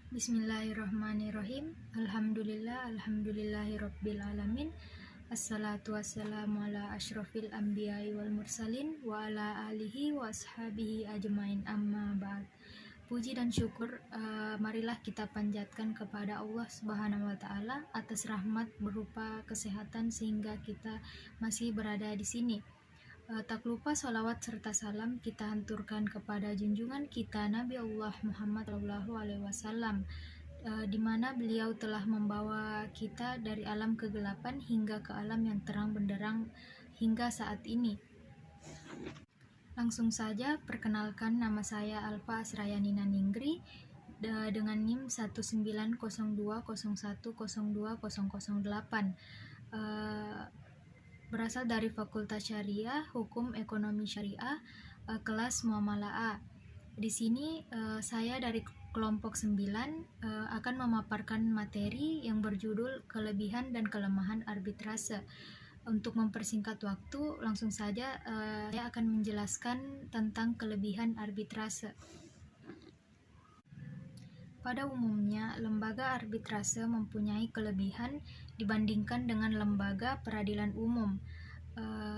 Bismillahirrahmanirrahim. Alhamdulillahirabbil alamin. Assalatu wassalamu ala asyrofil anbiya'i wal mursalin wa ala alihi wa ashabihi ajmain, amma ba'd. Puji dan syukur marilah kita panjatkan kepada Allah Subhanahu wa taala atas rahmat berupa kesehatan sehingga kita masih berada di sini. Tak lupa salawat serta salam kita hanturkan kepada junjungan kita Nabi Allah Muhammad SAW, di mana beliau telah membawa kita dari alam kegelapan hingga ke alam yang terang benderang hingga saat ini. Langsung saja perkenalkan, nama saya Alfa Asrayani Naningri dengan NIM 19021012008. Berasal dari Fakultas Syariah, Hukum Ekonomi Syariah, kelas Muamalah A. Di sini saya dari kelompok 9 akan memaparkan materi yang berjudul kelebihan dan kelemahan arbitrase. Untuk mempersingkat waktu, langsung saja saya akan menjelaskan tentang kelebihan arbitrase. Pada umumnya, lembaga arbitrase mempunyai kelebihan dibandingkan dengan lembaga peradilan umum.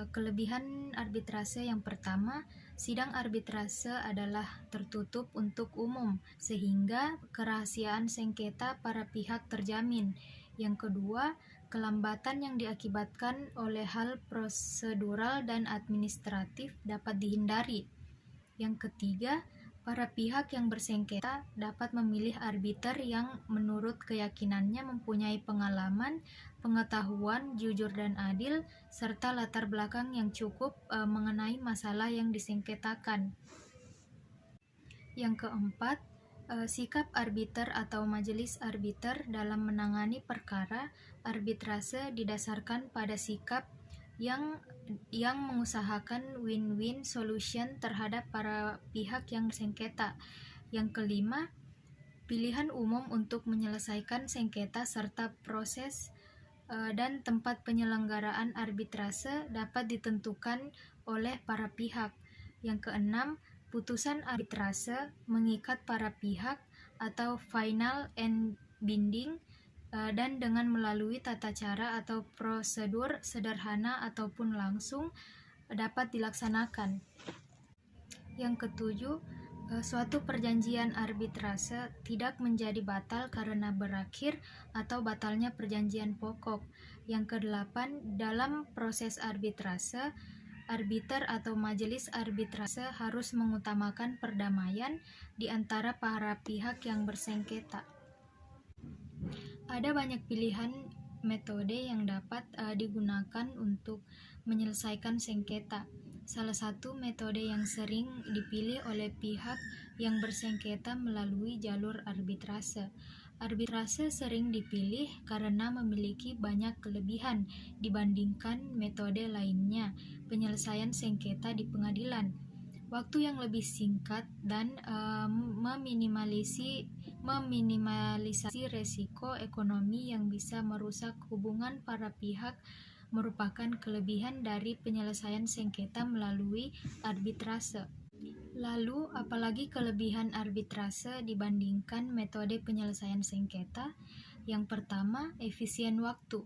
Kelebihan arbitrase yang pertama, sidang arbitrase adalah tertutup untuk umum, sehingga kerahasiaan sengketa para pihak terjamin. Yang kedua, kelambatan yang diakibatkan oleh hal prosedural dan administratif dapat dihindari. Yang ketiga, para pihak yang bersengketa dapat memilih arbiter yang menurut keyakinannya mempunyai pengalaman, pengetahuan, jujur dan adil, serta latar belakang yang cukup mengenai masalah yang disengketakan. Yang keempat, sikap arbiter atau majelis arbiter dalam menangani perkara arbitrase didasarkan pada sikap yang mengusahakan win-win solution terhadap para pihak yang sengketa. Yang kelima, pilihan umum untuk menyelesaikan sengketa serta proses dan tempat penyelenggaraan arbitrase dapat ditentukan oleh para pihak. Yang keenam, putusan arbitrase mengikat para pihak atau final and binding dan dengan melalui tata cara atau prosedur sederhana ataupun langsung dapat dilaksanakan. Yang ketujuh, suatu perjanjian arbitrase tidak menjadi batal karena berakhir atau batalnya perjanjian pokok. Yang kedelapan, dalam proses arbitrase, arbiter atau majelis arbitrase harus mengutamakan perdamaian di antara para pihak yang bersengketa. Ada banyak pilihan metode yang dapat digunakan untuk menyelesaikan sengketa. Salah satu metode yang sering dipilih oleh pihak yang bersengketa melalui jalur arbitrase. Arbitrase sering dipilih karena memiliki banyak kelebihan dibandingkan metode lainnya penyelesaian sengketa di pengadilan. Waktu yang lebih singkat dan meminimalisasi resiko ekonomi yang bisa merusak hubungan para pihak merupakan kelebihan dari penyelesaian sengketa melalui arbitrase. Lalu, apalagi kelebihan arbitrase dibandingkan metode penyelesaian sengketa? Yang pertama, efisien waktu.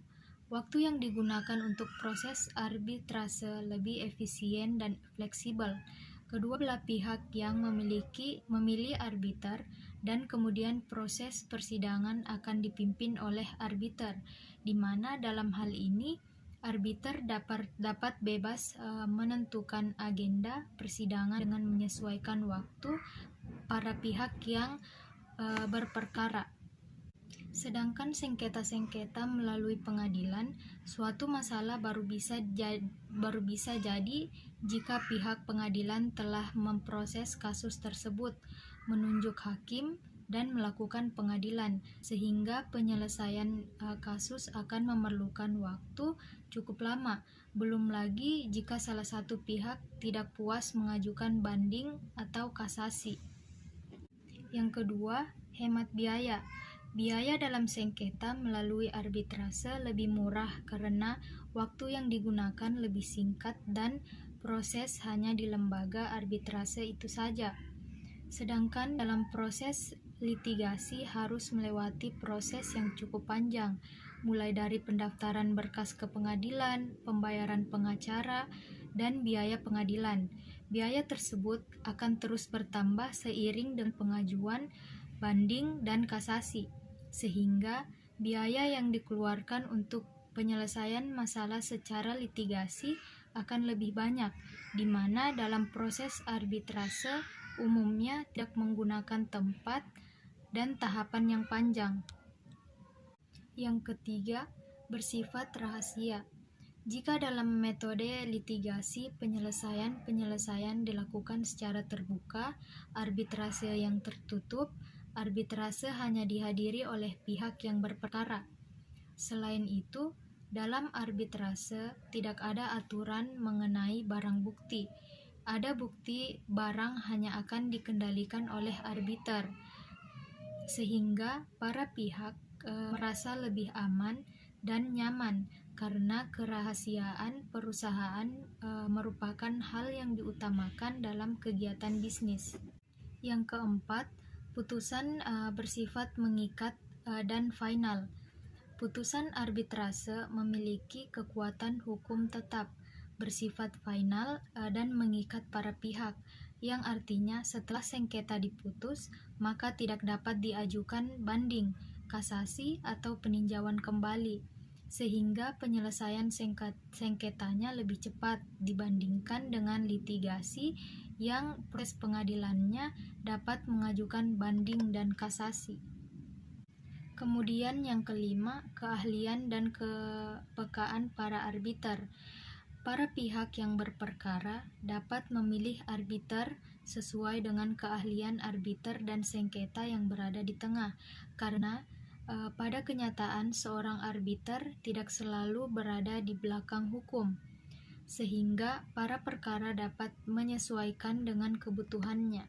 Waktu yang digunakan untuk proses arbitrase lebih efisien dan fleksibel. Kedua belah pihak yang memilih arbiter dan kemudian proses persidangan akan dipimpin oleh arbiter, di mana dalam hal ini arbiter dapat bebas menentukan agenda persidangan dengan menyesuaikan waktu para pihak yang berperkara. Sedangkan sengketa-sengketa melalui pengadilan, suatu masalah baru bisa jadi jika pihak pengadilan telah memproses kasus tersebut, menunjuk hakim, dan melakukan pengadilan, sehingga penyelesaian kasus akan memerlukan waktu cukup lama. Belum lagi jika salah satu pihak tidak puas mengajukan banding atau kasasi. Yang kedua, hemat biaya. Biaya dalam sengketa melalui arbitrase lebih murah karena waktu yang digunakan lebih singkat dan proses hanya di lembaga arbitrase itu saja. Sedangkan dalam proses litigasi harus melewati proses yang cukup panjang, mulai dari pendaftaran berkas ke pengadilan, pembayaran pengacara, dan biaya pengadilan. Biaya tersebut akan terus bertambah seiring dengan pengajuan, banding, dan kasasi, sehingga biaya yang dikeluarkan untuk penyelesaian masalah secara litigasi akan lebih banyak, di mana dalam proses arbitrase umumnya tidak menggunakan tempat dan tahapan yang panjang. Yang ketiga, bersifat rahasia. Jika dalam metode litigasi penyelesaian dilakukan secara terbuka, arbitrase yang tertutup, arbitrase hanya dihadiri oleh pihak yang berperkara. Selain itu, dalam arbitrase tidak ada aturan mengenai barang bukti. Ada bukti barang hanya akan dikendalikan oleh arbiter, sehingga para pihak merasa lebih aman dan nyaman karena kerahasiaan perusahaan merupakan hal yang diutamakan dalam kegiatan bisnis. Yang keempat, putusan bersifat mengikat dan final. Putusan arbitrase memiliki kekuatan hukum tetap, bersifat final dan mengikat para pihak, yang artinya setelah sengketa diputus, maka tidak dapat diajukan banding, kasasi, atau peninjauan kembali, sehingga penyelesaian sengketanya lebih cepat dibandingkan dengan litigasi yang proses pengadilannya dapat mengajukan banding dan kasasi. Kemudian yang kelima, keahlian dan kepekaan para arbiter. Para pihak yang berperkara dapat memilih arbiter sesuai dengan keahlian arbiter dan sengketa yang berada di tengah, karena pada kenyataan seorang arbiter tidak selalu berada di belakang hukum, sehingga para perkara dapat menyesuaikan dengan kebutuhannya.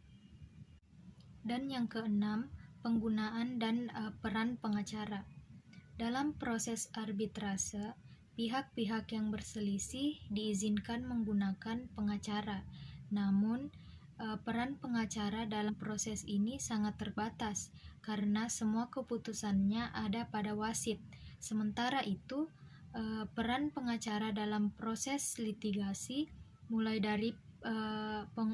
Dan yang keenam, penggunaan dan peran pengacara. Dalam proses arbitrase, pihak-pihak yang berselisih diizinkan menggunakan pengacara. Namun, peran pengacara dalam proses ini sangat terbatas karena semua keputusannya ada pada wasit. Sementara itu, peran pengacara dalam proses litigasi mulai dari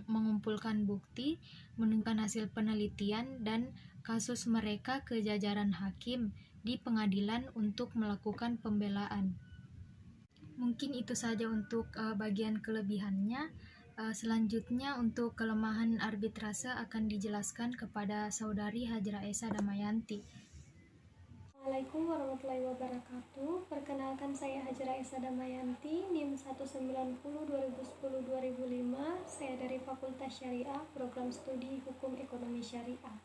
mengumpulkan bukti, menunjukkan hasil penelitian dan kasus mereka ke jajaran hakim di pengadilan untuk melakukan pembelaan. Mungkin itu saja untuk bagian kelebihannya. Selanjutnya untuk kelemahan arbitrase akan dijelaskan kepada Saudari Hajra Esa Damayanti. Assalamualaikum warahmatullahi wabarakatuh. Perkenalkan, saya Hajra Esa Damayanti, NIM 190-2010-2005. Saya dari Fakultas Syariah, Program Studi Hukum Ekonomi Syariah.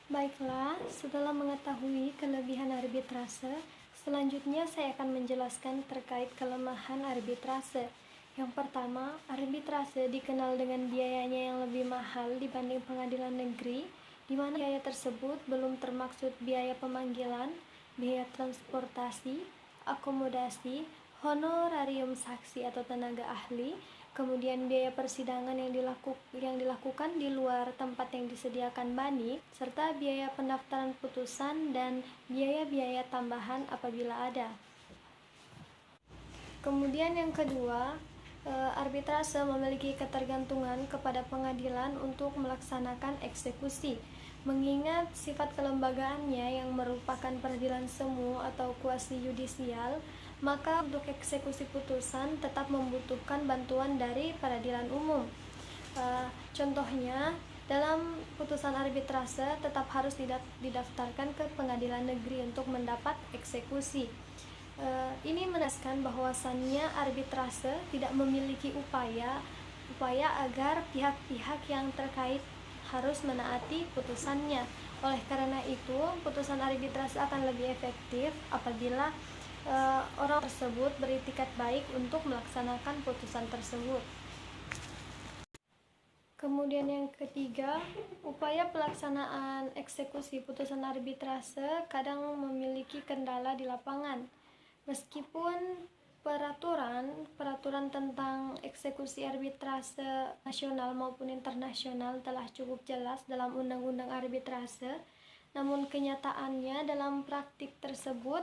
Baiklah, setelah mengetahui kelebihan arbitrase, selanjutnya saya akan menjelaskan terkait kelemahan arbitrase. Yang pertama, arbitrase dikenal dengan biayanya yang lebih mahal dibanding pengadilan negeri, di mana biaya tersebut belum termaksud biaya pemanggilan, biaya transportasi, akomodasi, honorarium saksi atau tenaga ahli, kemudian biaya persidangan yang dilakukan di luar tempat yang disediakan bani, serta biaya pendaftaran putusan dan biaya-biaya tambahan apabila ada. Kemudian yang kedua, arbitrase memiliki ketergantungan kepada pengadilan untuk melaksanakan eksekusi. Mengingat sifat kelembagaannya yang merupakan peradilan semu atau kuasi yudisial, maka untuk eksekusi putusan tetap membutuhkan bantuan dari peradilan umum. Contohnya, dalam putusan arbitrase tetap harus didaftarkan ke pengadilan negeri untuk mendapat eksekusi. Ini menegaskan bahwasannya arbitrase tidak memiliki upaya agar pihak-pihak yang terkait harus menaati putusannya. Oleh karena itu, putusan arbitrase akan lebih efektif apabila orang tersebut beritikat baik untuk melaksanakan putusan tersebut. Kemudian yang ketiga, upaya pelaksanaan eksekusi putusan arbitrase kadang memiliki kendala di lapangan. Meskipun peraturan tentang eksekusi arbitrase nasional maupun internasional telah cukup jelas dalam undang-undang arbitrase. Namun kenyataannya dalam praktik tersebut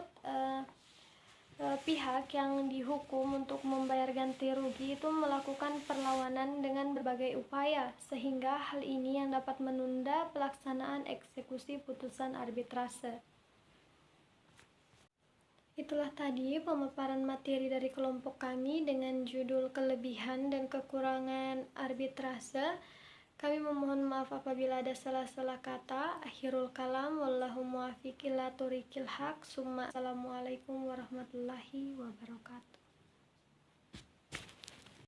pihak yang dihukum untuk membayar ganti rugi itu melakukan perlawanan dengan berbagai upaya, sehingga hal ini yang dapat menunda pelaksanaan eksekusi putusan arbitrase. Itulah tadi pemaparan materi dari kelompok kami dengan judul kelebihan dan kekurangan arbitrase. Kami memohon maaf apabila ada salah-salah kata. Akhirul kalam, wallahu muwaffiq ila thoriqil haq. Summa assalamualaikum warahmatullahi wabarakatuh.